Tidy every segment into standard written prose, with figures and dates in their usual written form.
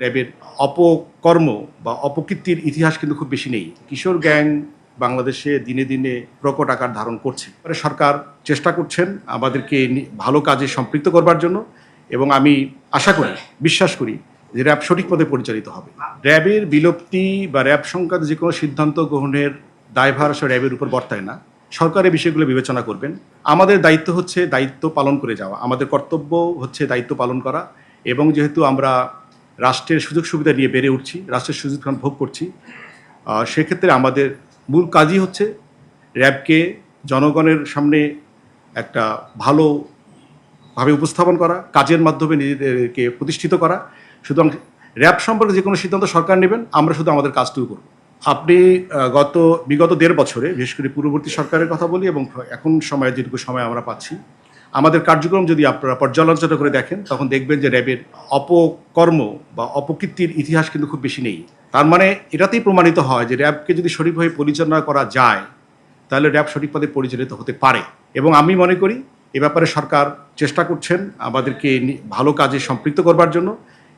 র্যাবের অপকর্ম বা অপকীর্তির ইতিহাস কিন্তু খুব বেশি নেই। কিশোর গ্যাং বাংলাদেশে দিনে দিনে প্রকট আকার ধারণ করছে। সরকার চেষ্টা করছেন আমাদেরকে ভালো কাজে সম্পৃক্ত করবার জন্য, এবং আমি আশা করি, বিশ্বাস করি যে র্যাব সঠিক পথে পরিচালিত হবে। র্যাবের বিলুপ্তি বা র্যাব সংক্রান্ত যে কোনো সিদ্ধান্ত গ্রহণের দায়ভার আসলে র্যাবের উপর বর্তায় না। সরকার এই বিষয়গুলো বিবেচনা করবেন। আমাদের দায়িত্ব হচ্ছে দায়িত্ব পালন করে যাওয়া, আমাদের কর্তব্য হচ্ছে দায়িত্ব পালন করা। এবং যেহেতু আমরা রাষ্ট্রের সুযোগ সুবিধা নিয়ে বেড়ে উঠছি, রাষ্ট্রের সুযোগ ভোগ করছি, সেক্ষেত্রে আমাদের মূল কাজই হচ্ছে র্যাবকে জনগণের সামনে একটা ভালোভাবে উপস্থাপন করা, কাজের মাধ্যমে নিজেদেরকে প্রতিষ্ঠিত করা। সুতরাং র্যাব সম্পর্কে যে কোনো সিদ্ধান্ত সরকার নেবেন, আমরা শুধু আমাদের কাজটুকু করব। আপনি বিগত 1.5 বছরে, বিশেষ করে পূর্ববর্তী সরকারের কথা বলি এবং এখন সময়ে যেটুকু সময় আমরা পাচ্ছি, আমাদের কার্যক্রম যদি আপনারা পর্যালোচনা করে দেখেন, তখন দেখবেন যে র্যাবের অপকর্ম বা অপকীর্তির ইতিহাস কিন্তু খুব বেশি নেই। তার মানে এটাতেই প্রমাণিত হয় যে র্যাবকে যদি সঠিকভাবে পরিচালনা করা যায়, তাহলে র্যাব সঠিক পথে পরিচালিত হতে পারে। এবং আমি মনে করি এ ব্যাপারে সরকার চেষ্টা করছেন আমাদেরকে ভালো কাজে সম্পৃক্ত করবার জন্য,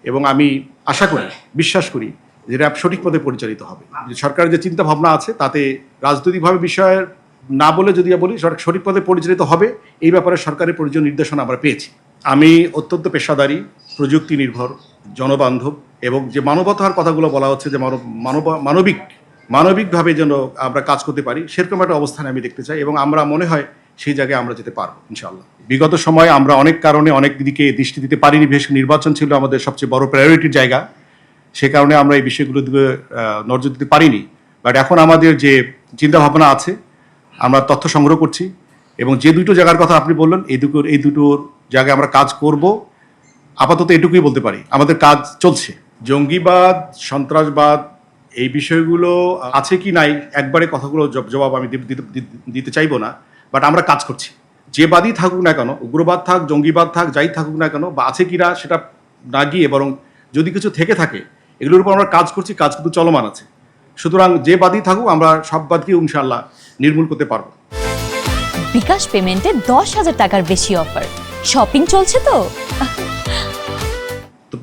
এবং আমি আশা করি, বিশ্বাস করি যে র্যাব সঠিক পথে পরিচালিত হবে। সরকারের যে চিন্তা ভাবনা আছে তাতে রাজনৈতিকভাবে বিষয়ের না বলে যদি বলি, সঠিক পথে পরিচালিত হবে, এই ব্যাপারে সরকারের প্রয়োজনীয় নির্দেশনা আমরা পেয়েছি। আমি অত্যন্ত পেশাদারী, প্রযুক্তি নির্ভর, জনবান্ধব, এবং যে মানবতার কথাগুলো বলা হচ্ছে যে মানবিকভাবে যেন আমরা কাজ করতে পারি, সেরকম একটা অবস্থানে আমি দেখতে চাই, এবং আমরা মনে হয় সেই জায়গায় আমরা যেতে পারবো ইনশাআল্লাহ। বিগত সময়ে আমরা অনেক কারণে অনেক দিকে দৃষ্টি দিতে পারিনি, বিশেষ করে নির্বাচন ছিল আমাদের সবচেয়ে বড় প্রায়োরিটির জায়গা, সে কারণে আমরা এই বিষয়গুলোর দিকে নজর দিতে পারিনি। বাট এখন আমাদের যে চিন্তা ভাবনা আছে, আমরা তথ্য সংগ্রহ করছি, এবং যে দুটো জায়গার কথা আপনি বললেন, এই দুটোর জায়গায় আমরা কাজ করব। আপাতত এটুকুই বলতে পারি, আমাদের কাজ চলছে। জঙ্গিবাদ, সন্ত্রাসবাদ, এই বিষয়গুলো আছে কি নাই একবারে কথাগুলো জবাব আমি দিতে চাইবো না, বাট আমরা কাজ করছি। যে বাদই থাকুক না কেন, উগ্রবাদ থাক, জঙ্গিবাদ থাক, যাই থাকুক না কেন, বা আছে কিনা সেটা না গিয়ে, বরং যদি কিছু থেকে থাকে এগুলোর উপর আমরা কাজ করছি, কাজ কিন্তু চলমান আছে। সুতরাং যে বাদই থাকুক, আমরা সব বাদকে ইনশাআল্লাহ নির্মূল করতে পারবো। বিকাশ পেমেন্টে 10,000 টাকার বেশি অফার, শপিং চলছে তো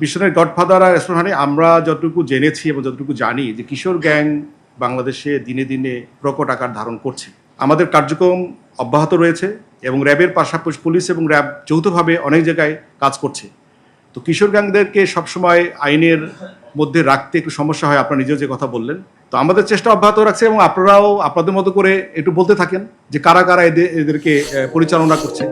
পিছনের গডফাদার আর এসমাহানি, আমরা যতটুকু জেনেছি এবং যতটুকু জানি যে কিশোর গ্যাং বাংলাদেশে দিনে দিনে প্রকট আকার ধারণ করছে। আমাদের কার্যক্রম অব্যাহত রয়েছে, এবং র্যাবের পাশাপাশি পুলিশ এবং র্যাব যৌথভাবে অনেক জায়গায় কাজ করছে। তো কিশোর গ্যাংদেরকে সবসময় আইনের মধ্যে রাখতে একটু সমস্যা হয়, আপনারা নিজেও যে কথা বললেন। তো আমাদের চেষ্টা অব্যাহত রাখছে, এবং আপনারাও আপনাদের মতো করে একটু বলতে থাকেন যে কারা কারা এদেরকে পরিচালনা করছে।